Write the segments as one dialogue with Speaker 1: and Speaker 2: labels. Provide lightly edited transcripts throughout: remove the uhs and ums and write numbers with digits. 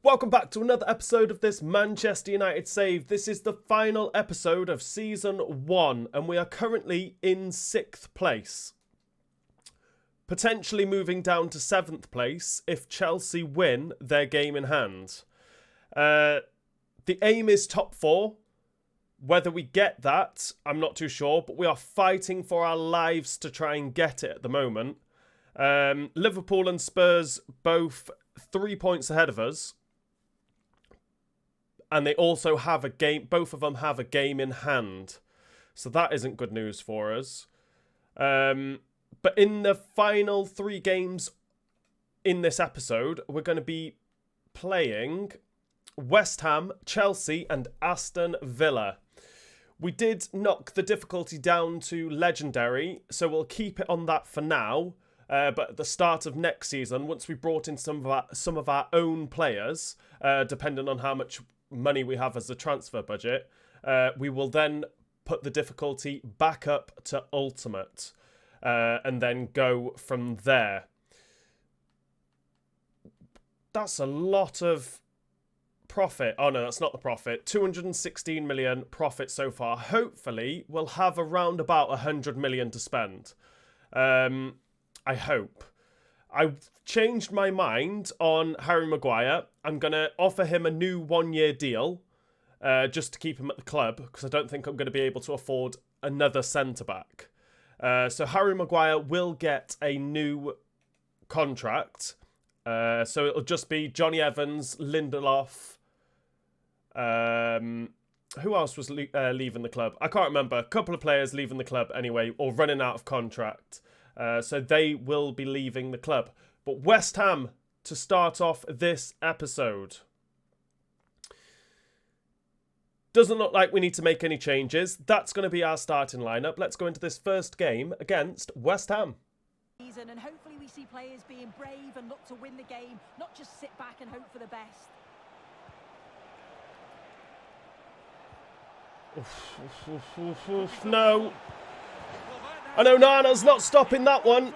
Speaker 1: Welcome back to another episode of this Manchester United Save. This is the final episode of Season 1 and we are currently in 6th place. Potentially moving down to 7th place if Chelsea win their game in hand. The aim is top 4. Whether we get that, I'm not too sure, but we are fighting for our lives to try and get it at the moment. Liverpool and Spurs both 3 points ahead of us. And they also have a game, both of them have a game in hand. So that isn't good news for us. But in the final 3 games in this episode, we're going to be playing West Ham, Chelsea and Aston Villa. We did knock the difficulty down to Legendary, so we'll keep it on that for now. But at the start of next season, once we brought in some of our own players, depending on how much money we have as a transfer budget, we will then put the difficulty back up to Ultimate and then go from there. That's a lot of profit. Oh no, that's not the profit. 216 million profit so far. Hopefully we'll have around about 100 million to spend. I hope. I've changed my mind on Harry Maguire. I'm going to offer him a new 1-year deal just to keep him at the club because I don't think I'm going to be able to afford another centre-back. So Harry Maguire will get a new contract. So it'll just be Johnny Evans, Lindelof. Who else was leaving the club? I can't remember. A couple of players leaving the club anyway or running out of contract. So they will be leaving the club. But West Ham to start off this episode. Doesn't look like we need to make any changes. That's going to be our starting lineup. Let's go into this first game against West Ham.
Speaker 2: And hopefully we see players being brave and look to win the game, not just sit back and hope for the best.
Speaker 1: No. And Onana's not stopping that one.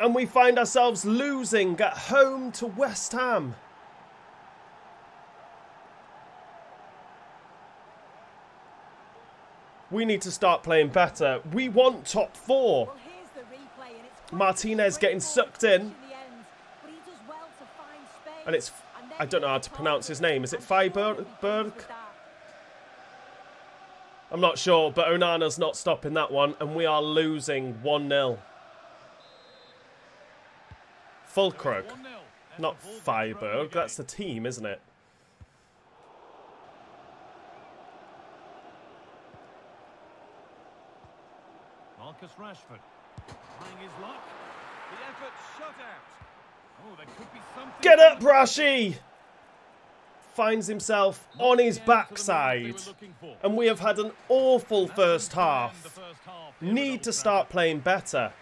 Speaker 1: And we find ourselves losing at home to West Ham. We need to start playing better. We want top 4.
Speaker 2: Well, here's the replay, and it's
Speaker 1: Martinez getting sucked in.
Speaker 2: But he does well to find space.
Speaker 1: And it's, I don't know how to pronounce his name. Is it Freiburg? I'm not sure, but Onana's not stopping that one, and we are losing 1-0. Fulkrug, not Freiburg. That's the team, isn't it?
Speaker 3: Marcus Rashford trying his luck. The effort shut out. Oh, there could be something.
Speaker 1: Get up, Rashi! Finds himself on his backside. And we have had an awful first half. Need to start playing better.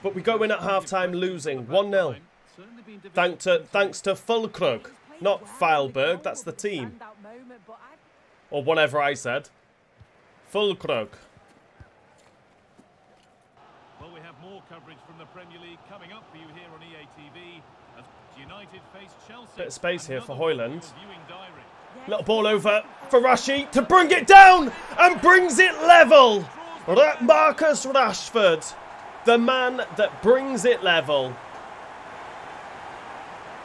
Speaker 1: But we go in at half-time losing 1-0. Thanks to Fulkrug, not Feilberg, that's the team. Or whatever I said. Fulkrug.
Speaker 3: Well, we have more coverage from the Premier League coming up for you here on EA TV as United face Chelsea.
Speaker 1: Bit of space here for Højlund. Little ball over for Rashi to bring it down and brings it level. Marcus Rashford, the man that brings it level.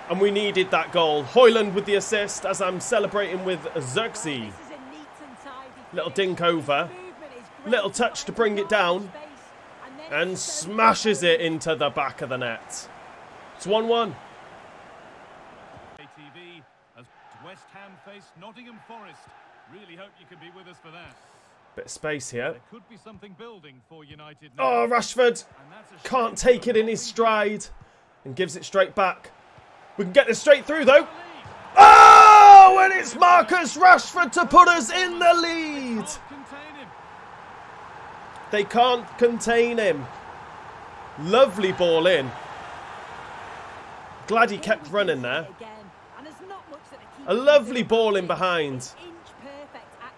Speaker 1: And we needed that goal. Højlund with the assist as I'm celebrating with Zirkzee. Little dink over. Little touch to bring it down. And smashes it into the back of the net. It's 1-1.
Speaker 3: TV as West Ham face Nottingham Forest. Really hope you can be with us for that.
Speaker 1: Bit of space here.
Speaker 3: There could be something building for United now.
Speaker 1: Oh, Rashford can't take it in his stride and gives it straight back. We can get this straight through though. Oh, and it's Marcus Rashford to put us in the lead. They can't contain him. Lovely ball in. Glad he kept running there. A lovely ball in behind.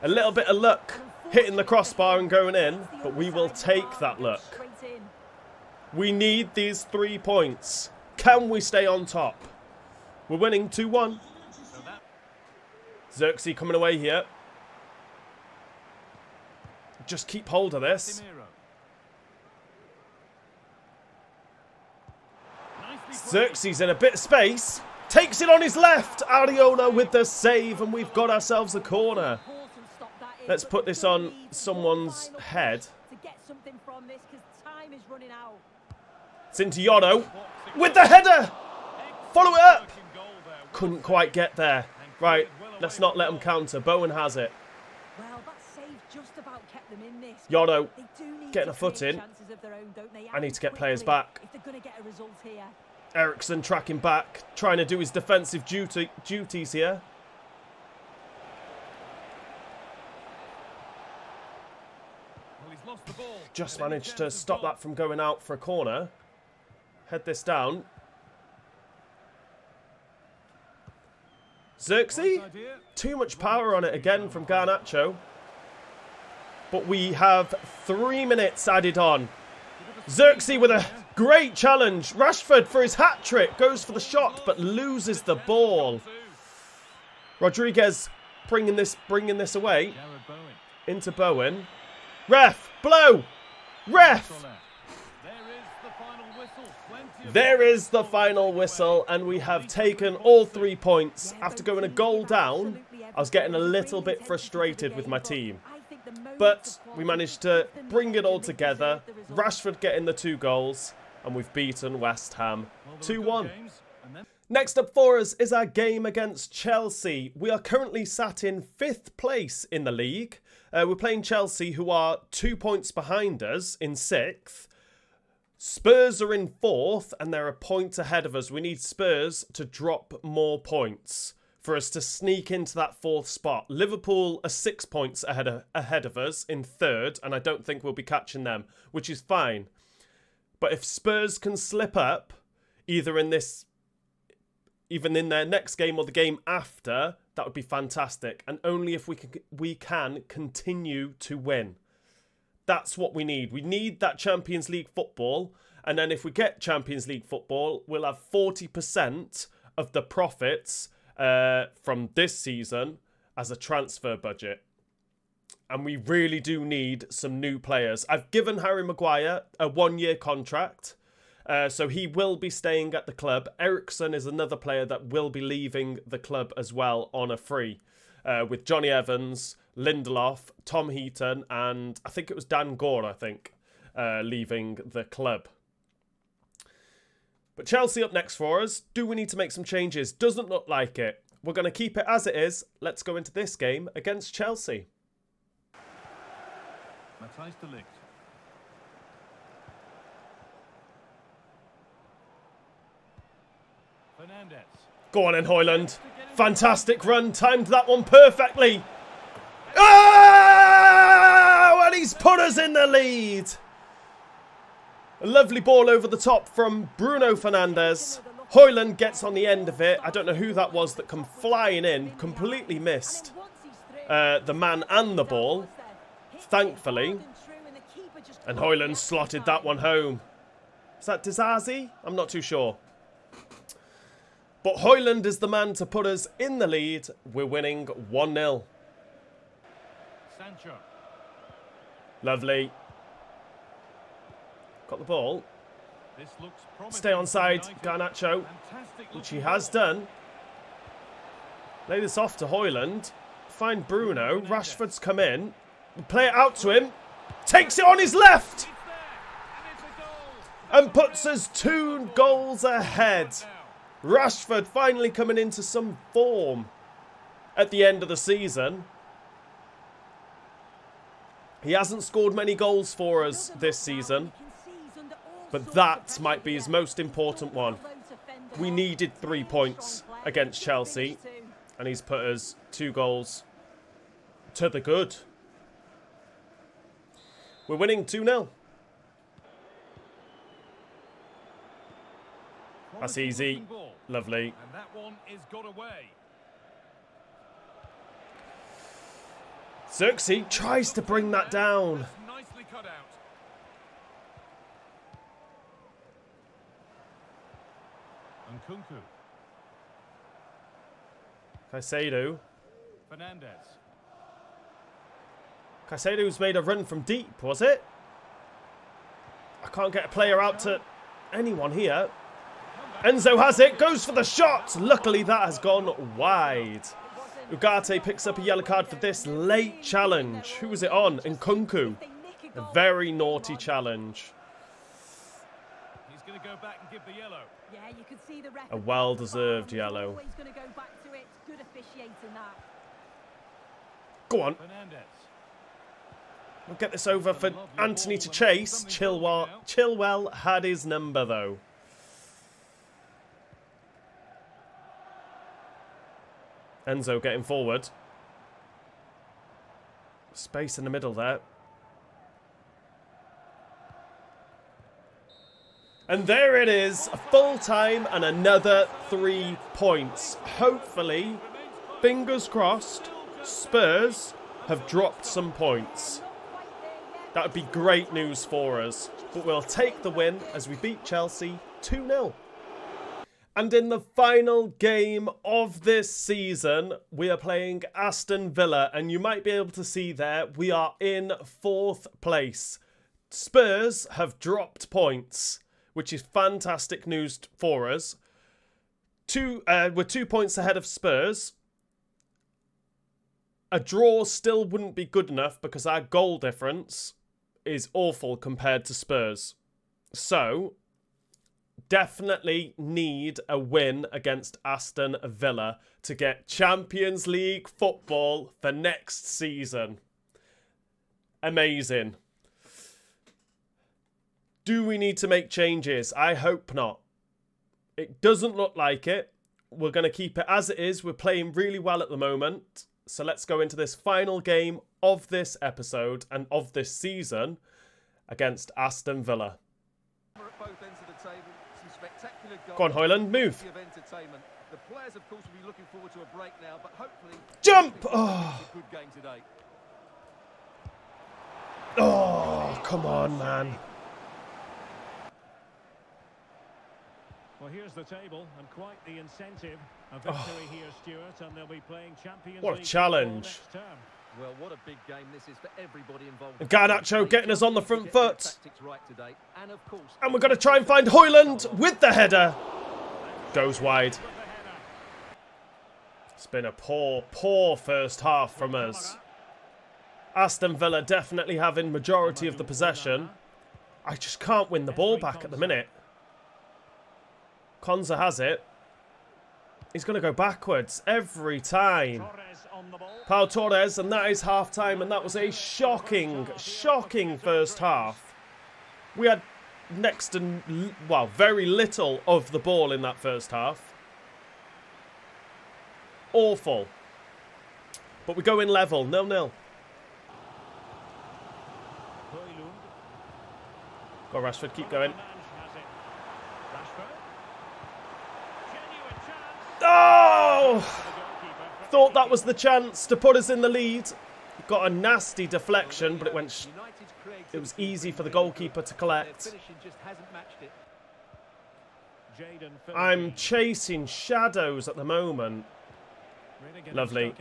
Speaker 1: A little bit of luck hitting the crossbar and going in, but we will take that luck. We need these 3 points. Can we stay on top? We're winning 2-1. Xerxes coming away here. Just keep hold of this. Xerxes in a bit of space. Takes it on his left. Ariola with the save, and we've got ourselves a corner. Let's put this on someone's head. It's into Yono with the header. Follow it up. Couldn't quite get there. Right, let's not let them counter. Bowen has it. Yono getting a foot in. I need to get players back. Eriksson tracking back, trying to do his defensive duties here. Just managed to stop that from going out for a corner. Head this down. Xerxes, too much power on it again from Garnacho. But we have 3 minutes added on. Xerxes with a great challenge. Rashford for his hat-trick. Goes for the shot, but loses the ball. Rodriguez bringing this away. Into Bowen. Ref, blow. Ref. There is the final whistle, and we have taken all 3 points. After going a goal down, I was getting a little bit frustrated with my team. But we managed to bring it all together. Rashford getting the 2 goals, and we've beaten West Ham 2-1. Next up for us is our game against Chelsea. We are currently sat in 5th place in the league. We're playing Chelsea, who are 2 points behind us in 6th. Spurs are in 4th, and they're a point ahead of us. We need Spurs to drop more points for us to sneak into that 4th spot. Liverpool are 6 points ahead of us in 3rd, and I don't think we'll be catching them, which is fine. But if Spurs can slip up, even in their next game or the game after, that would be fantastic. And only if we can continue to win. That's what we need. We need that Champions League football. And then if we get Champions League football, we'll have 40% of the profits from this season as a transfer budget. And we really do need some new players. I've given Harry Maguire a 1-year contract. So he will be staying at the club. Eriksson is another player that will be leaving the club as well on a free. With Johnny Evans, Lindelof, Tom Heaton, and I think it was Dan Gore, leaving the club. But Chelsea up next for us. Do we need to make some changes? Doesn't look like it. We're going to keep it as it is. Let's go into this game against Chelsea. Go on in, Højlund. Fantastic run. Timed that one perfectly. Oh! And he's put us in the lead. A lovely ball over the top from Bruno Fernandes. Højlund gets on the end of it. I don't know who that was that come flying in. Completely missed the man and the ball, thankfully. And Højlund slotted that one home. Is that Dizazi? I'm not too sure. But Højlund is the man to put us in the lead. We're winning 1-0.
Speaker 3: Sancho.
Speaker 1: Lovely. Got the ball.
Speaker 3: This looks promising.
Speaker 1: Stay on side, Garnacho, which he has done. Lay this off to Højlund. Find Bruno. Rashford's come in. Play it out to him. Takes it on his left. And puts us 2 goals ahead. Rashford finally coming into some form at the end of the season. He hasn't scored many goals for us this season, but that might be his most important one. We needed 3 points against Chelsea, and he's put us 2 goals to the good. We're winning 2-0. That's easy. Lovely.
Speaker 3: And that one is got away.
Speaker 1: Xerxes tries to bring that down.
Speaker 3: Nicely cut out. Nkunku.
Speaker 1: Caicedo.
Speaker 3: Fernandez.
Speaker 1: Caicedo's made a run from deep, was it? I can't get a player out to anyone here. Enzo has it, goes for the shot. Luckily, that has gone wide. Ugarte picks up a yellow card for this late challenge. Who was it on? Nkunku. A very naughty challenge.
Speaker 3: He's going to go back and give the yellow.
Speaker 2: Yeah, you can see the
Speaker 1: A well-deserved yellow.
Speaker 2: Always going to go back to it. Good officiating that.
Speaker 1: Go on.
Speaker 3: Fernandez.
Speaker 1: We'll get this over for Anthony to chase. Chilwell had his number, though. Enzo getting forward. Space in the middle there. And there it is. A full time and another 3 points. Hopefully, fingers crossed, Spurs have dropped some points. That would be great news for us. But we'll take the win as we beat Chelsea 2-0. And in the final game of this season, we are playing Aston Villa. And you might be able to see there, we are in 4th place. Spurs have dropped points, which is fantastic news for us. We're 2 points ahead of Spurs. A draw still wouldn't be good enough because our goal difference is awful compared to Spurs. So, definitely need a win against Aston Villa to get Champions League football for next season. Amazing. Do we need to make changes? I hope not. It doesn't look like it. We're going to keep it as it is. We're playing really well at the moment. So let's go into this final game of this episode and of this season against Aston Villa. Go on, Højlund, move. Jump! Oh, come on, man.
Speaker 3: Well, here's the table and quite the incentive. A victory here, Stuart, and they'll be playing Champions League.
Speaker 1: What a challenge.
Speaker 3: Next term.
Speaker 4: Well, what a big game this is for everybody involved.
Speaker 1: And Garnacho getting us on the front foot. And we're going to try and find Højlund with the header. Goes wide. It's been a poor first half from us. Aston Villa definitely having majority of the possession. I just can't win the ball back at the minute. Konza has it. He's going to go backwards every time. Pau Torres, and that is half-time, and that was a shocking first half. We had next to, well, very little of the ball in that first half. Awful. But we go in level, 0-0. Go Rashford, keep going. Oh! Thought that was the chance to put us in the lead. Got a nasty deflection, but it went. It was easy for the goalkeeper to collect. I'm chasing shadows at the moment. Lovely.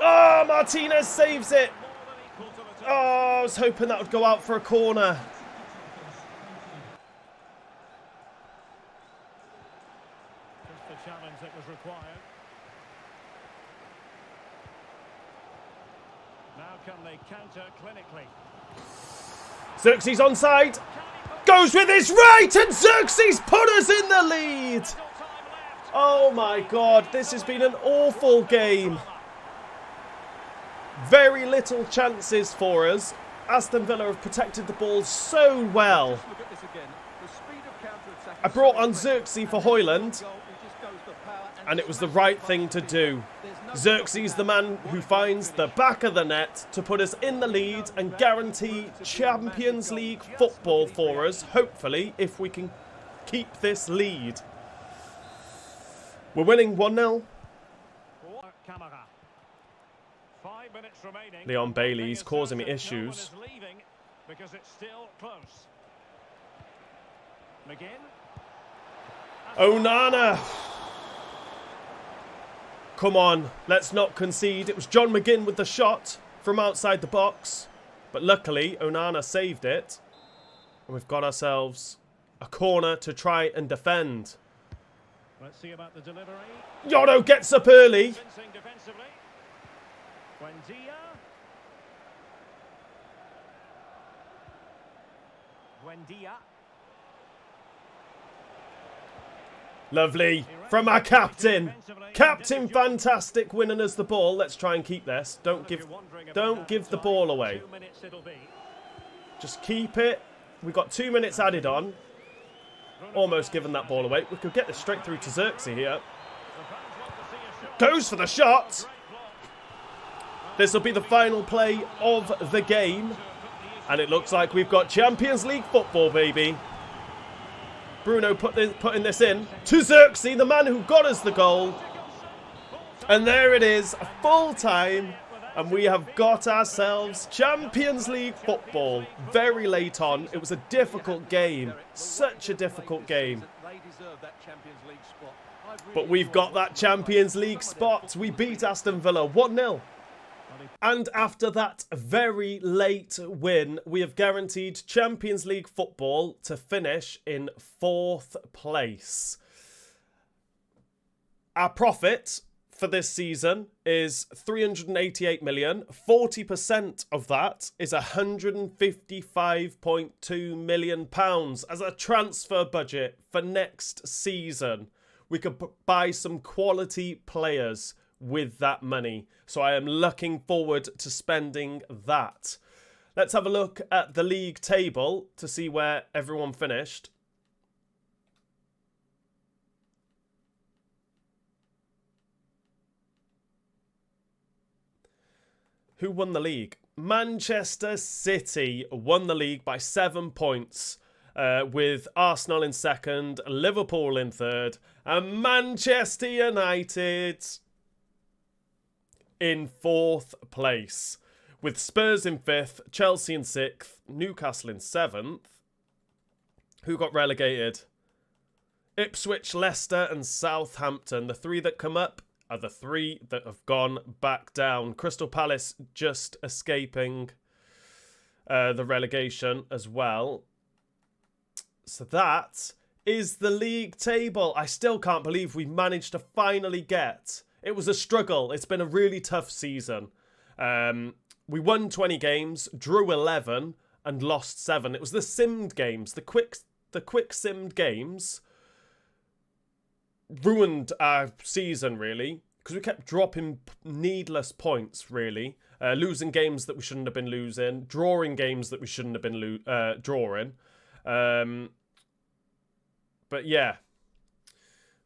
Speaker 1: Oh, Martinez saves it. Oh, I was hoping that would go out for a corner.
Speaker 3: Just the challenge that was required. Now can they counter clinically?
Speaker 1: Xerxes onside. Goes with his right, and Xerxes put us in the lead. Oh my God, this has been an awful game. Very little chances for us. Aston Villa have protected the ball so well. I brought on Xerxes for Højlund, and it was the right thing to do. Xerxes, the man who finds the back of the net to put us in the lead and guarantee Champions League football for us, hopefully, if we can keep this lead. We're winning 1-0. Leon Bailey's causing me issues.
Speaker 3: because it's still close. McGinn.
Speaker 1: Onana. Come on, let's not concede. It was John McGinn with the shot from outside the box. But luckily, Onana saved it. And we've got ourselves a corner to try and defend.
Speaker 3: Let's see about the delivery.
Speaker 1: Yodo gets up early.
Speaker 3: Convincing defensively. Buendia. Buendia.
Speaker 1: Lovely. From our captain. Captain Fantastic winning us the ball. Let's try and keep this. Don't give the ball away.
Speaker 3: 2 minutes it'll be.
Speaker 1: Just keep it. We've got 2 minutes added on. Almost given that ball away. We could get this straight through to Xerxes here. Goes for the shot. This will be the final play of the game. And it looks like we've got Champions League football, baby. Bruno putting this in to Xerxes, the man who got us the goal. And there it is, full time. And we have got ourselves Champions League football very late on. It was a difficult game. Such a difficult game. But we've got that Champions League spot. We beat Aston Villa 1-0. And after that very late win, we have guaranteed Champions League football to finish in 4th place. Our profit for this season is 388 million. 40% of that is 155.2 million pounds as a transfer budget for next season. We could buy some quality players with that money. So I am looking forward to spending that. Let's have a look at the league table to see where everyone finished. Who won the league? Manchester City won the league by 7 points. With Arsenal in second, Liverpool in third, and Manchester United in 4th place, with Spurs in 5th, Chelsea in 6th, Newcastle in 7th. Who got relegated? Ipswich, Leicester and Southampton. The 3 that come up are the 3 that have gone back down. Crystal Palace just escaping the relegation as well. So that is the league table. I still can't believe we managed to finally get... It was a struggle. It's been a really tough season. We won 20 games, drew 11, and lost 7. It was the simmed games, the quick simmed games ruined our season, really, because we kept dropping needless points, really. Losing games that we shouldn't have been losing, drawing games that we shouldn't have been drawing. But yeah,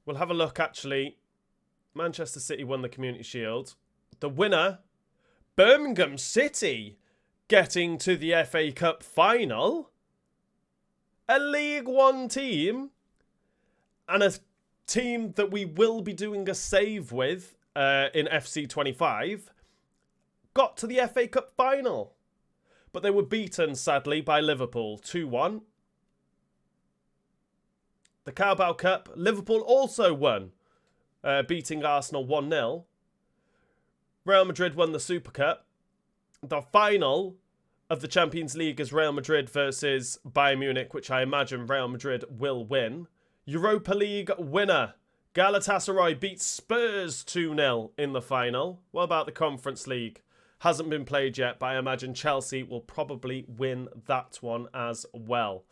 Speaker 1: we'll have a look, actually. Manchester City won the Community Shield. The winner, Birmingham City, getting to the FA Cup final. A League One team. And a team that we will be doing a save with in FC25. Got to the FA Cup final. But they were beaten, sadly, by Liverpool 2-1. The Carabao Cup, Liverpool also won. Beating Arsenal 1-0. Real Madrid won the Super Cup. The final of the Champions League is Real Madrid versus Bayern Munich, which I imagine Real Madrid will win. Europa League winner, Galatasaray beats Spurs 2-0 in the final. What about the Conference League? Hasn't been played yet, but I imagine Chelsea will probably win that one as well.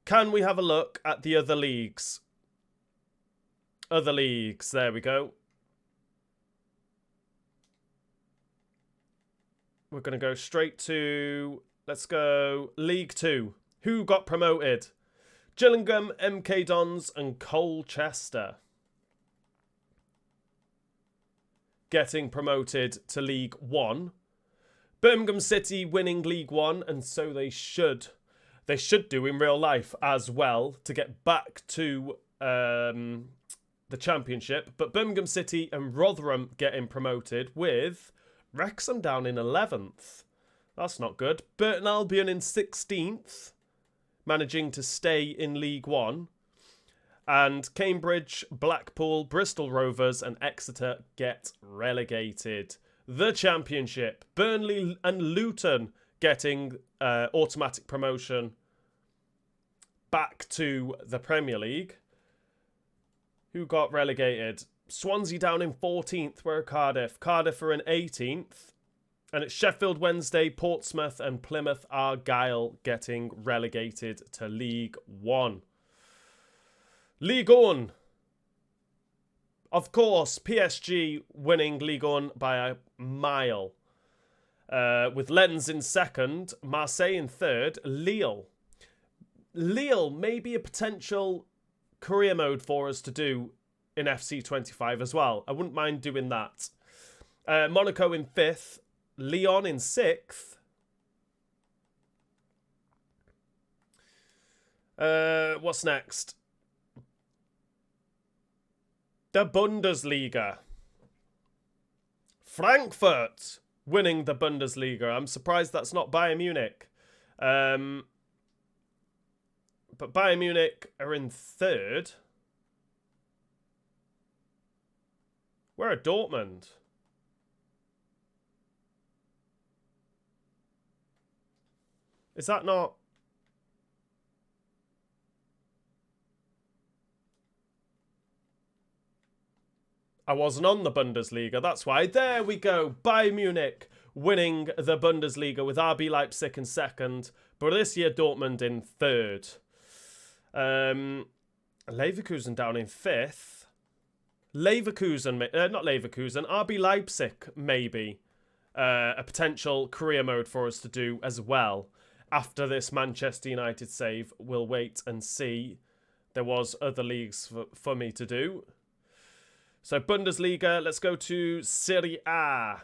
Speaker 1: Can we have a look at the other leagues? Other leagues, there we go. We're going to go straight to, let's go, League 2. Who got promoted? Gillingham, MK Dons and Colchester. Getting promoted to League 1. Birmingham City winning League 1, and so they should. They should do in real life as well to get back to the Championship. But Birmingham City and Rotherham getting promoted with Wrexham down in 11th. That's not good. Burton Albion in 16th, managing to stay in League One. And Cambridge, Blackpool, Bristol Rovers and Exeter get relegated. The Championship, Burnley and Luton getting automatic promotion back to the Premier League. Who got relegated? Swansea down in 14th. Where are Cardiff? Cardiff are in 18th. And it's Sheffield Wednesday, Portsmouth and Plymouth Argyle getting relegated to League One. Ligue 1. Of course, PSG winning Ligue 1 by a mile. With Lens in second, Marseille in third, Lille. Lille may be a potential career mode for us to do in FC25 as well. I wouldn't mind doing that. Monaco in 5th, Lyon in 6th. What's next? The Bundesliga. Frankfurt winning the Bundesliga. I'm surprised that's not Bayern Munich. But Bayern Munich are in 3rd. Where are Dortmund? Is that not... I wasn't on the Bundesliga, that's why. There we go. Bayern Munich winning the Bundesliga with RB Leipzig in 2nd. Borussia Dortmund in 3rd. Leverkusen down in 5th. Not Leverkusen. RB Leipzig, maybe. A potential career mode for us to do as well. After this Manchester United save, we'll wait and see. There was other leagues for me to do. So Bundesliga, let's go to Serie A.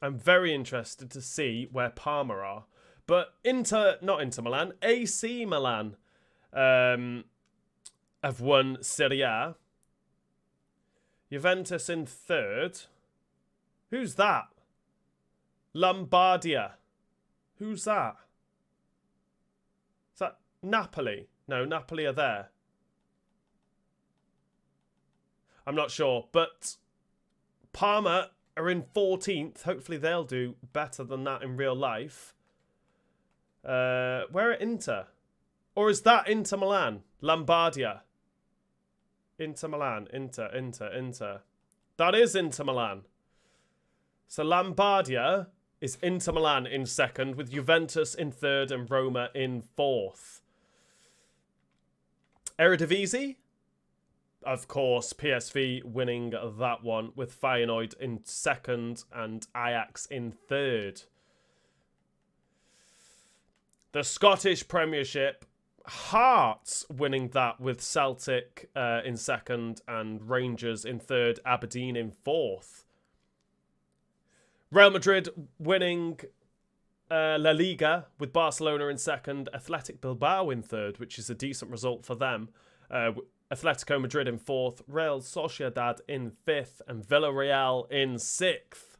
Speaker 1: I'm very interested to see where Parma are. But not Inter Milan, AC Milan have won Serie A. Juventus in 3rd. Who's that? Lombardia. Who's that? Is that Napoli? No, Napoli are there. I'm not sure, but Parma are in 14th. Hopefully they'll do better than that in real life. Where are Inter? Or is that Inter Milan? Lombardia. Inter Milan. Inter. That is Inter Milan. So Lombardia is Inter Milan in 2nd, with Juventus in 3rd and Roma in 4th. Eredivisie? Of course, PSV winning that one with Feyenoord in 2nd and Ajax in 3rd. The Scottish Premiership, Hearts winning that with Celtic in 2nd and Rangers in 3rd, Aberdeen in 4th. Real Madrid winning La Liga with Barcelona in 2nd, Athletic Bilbao in 3rd, which is a decent result for them. Atletico Madrid in 4th, Real Sociedad in 5th, and Villarreal in 6th.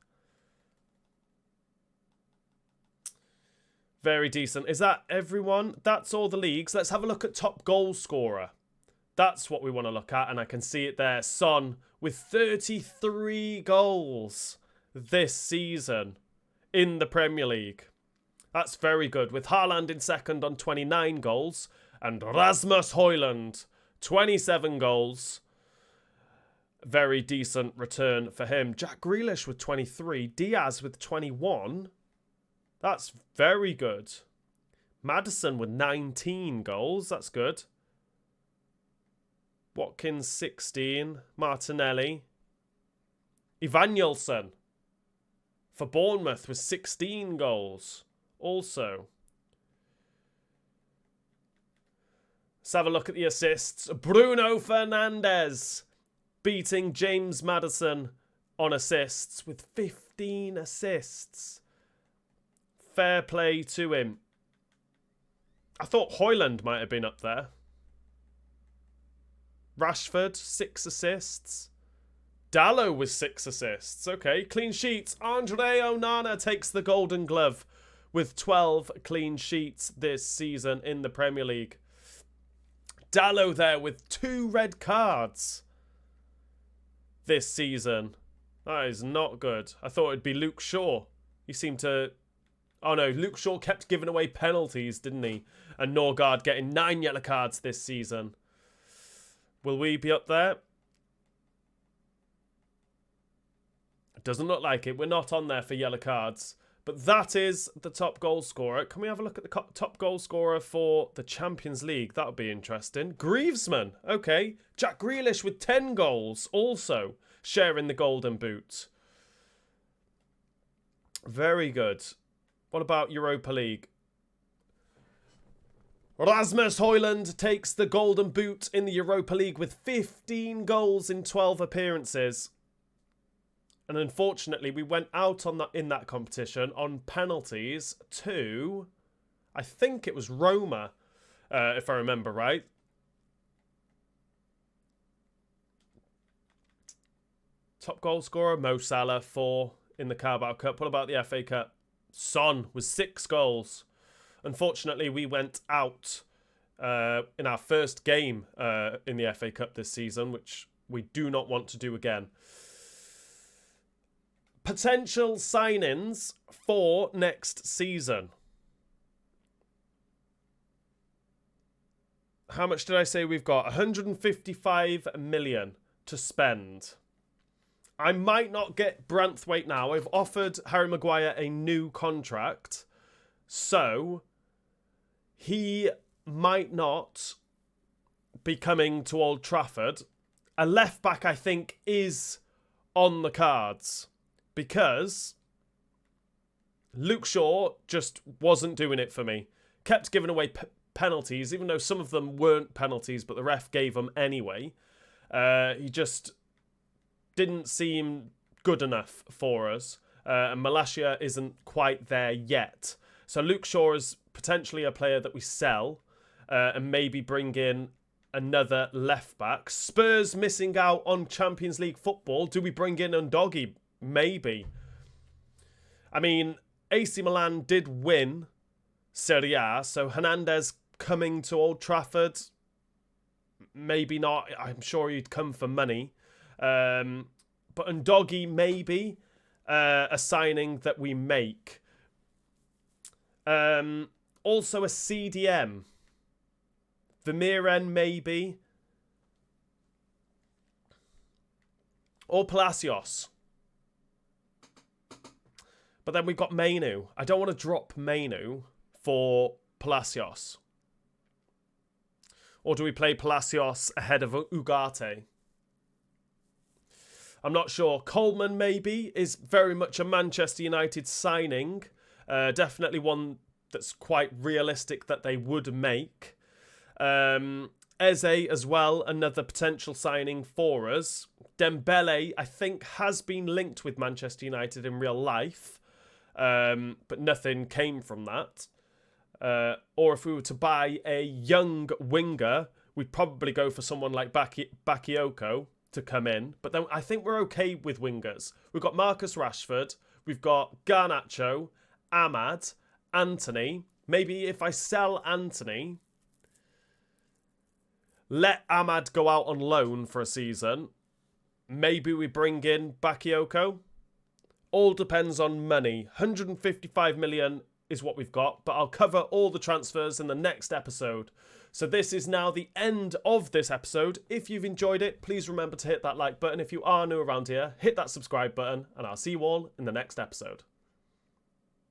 Speaker 1: Very decent. Is that everyone? That's all the leagues. Let's have a look at top goal scorer. That's what we want to look at, and I can see it there. Son with 33 goals this season in the Premier League. That's very good. With Haaland in 2nd on 29 goals, and Rasmus Højlund 27 goals. Very decent return for him. Jack Grealish with 23. Diaz with 21. That's very good. Maddison with 19 goals. That's good. Watkins 16. Martinelli. Evangelson for Bournemouth with 16 goals. Also. Let's have a look at the assists. Bruno Fernandes beating James Maddison on assists with 15 assists. Fair play to him. I thought Højlund might have been up there. Rashford, 6 assists. Dalot with 6 assists. Okay, clean sheets. Andre Onana takes the Golden Glove with 12 clean sheets this season in the Premier League. Dalot there with 2 red cards this season. That is not good. I thought it'd be Luke Shaw. He seemed to... Oh no, Luke Shaw kept giving away penalties, didn't he? And Norgard getting 9 yellow cards this season. Will we be up there? It doesn't look like it. We're not on there for yellow cards. But that is the top goal scorer. Can we have a look at the top goal scorer for the Champions League? That would be interesting. Griezmann. Okay. Jack Grealish with 10 goals also sharing the golden boot. Very good. What about Europa League? Rasmus Højlund takes the golden boot in the Europa League with 15 goals in 12 appearances. And unfortunately, we went out on in that competition on penalties to, I think it was Roma, if I remember right. Top goal scorer, Mo Salah, 4 in the Carabao Cup. What about the FA Cup? Son with 6 goals. Unfortunately, we went out in our first game in the FA Cup this season, which we do not want to do again. Potential sign-ins for next season. How much did I say we've got? 155 million to spend. I might not get Branthwaite now. I've offered Harry Maguire a new contract. So, he might not be coming to Old Trafford. A left-back, I think, is on the cards. Because Luke Shaw just wasn't doing it for me. Kept giving away penalties, even though some of them weren't penalties, but the ref gave them anyway. He just didn't seem good enough for us. And Malacia isn't quite there yet. So Luke Shaw is potentially a player that we sell and maybe bring in another left-back. Spurs missing out on Champions League football. Do we bring in Undogi? Maybe. I mean, AC Milan did win Serie A, so Hernandez coming to Old Trafford, maybe not. I'm sure he'd come for money. But Undogi, maybe a signing that we make. Also a CDM. Vermeeren, maybe. Or Palacios. But then we've got Mainu. I don't want to drop Mainu for Palacios. Or do we play Palacios ahead of Ugarte? I'm not sure. Coleman maybe is very much a Manchester United signing. Definitely one that's quite realistic that they would make. Eze as well, another potential signing for us. Dembele, I think, has been linked with Manchester United in real life. But nothing came from that. Or if we were to buy a young winger, we'd probably go for someone like Bakayoko to come in. But then I think we're okay with wingers. We've got Marcus Rashford. We've got Garnacho, Ahmad, Anthony. Maybe if I sell Anthony, let Ahmad go out on loan for a season. Maybe we bring in Bakayoko. All depends on money. 155 million is what we've got, but I'll cover all the transfers in the next episode. So this is now the end of this episode. If you've enjoyed it, please remember to hit that like button. If you are new around here, hit that subscribe button, and I'll see you all in the next episode.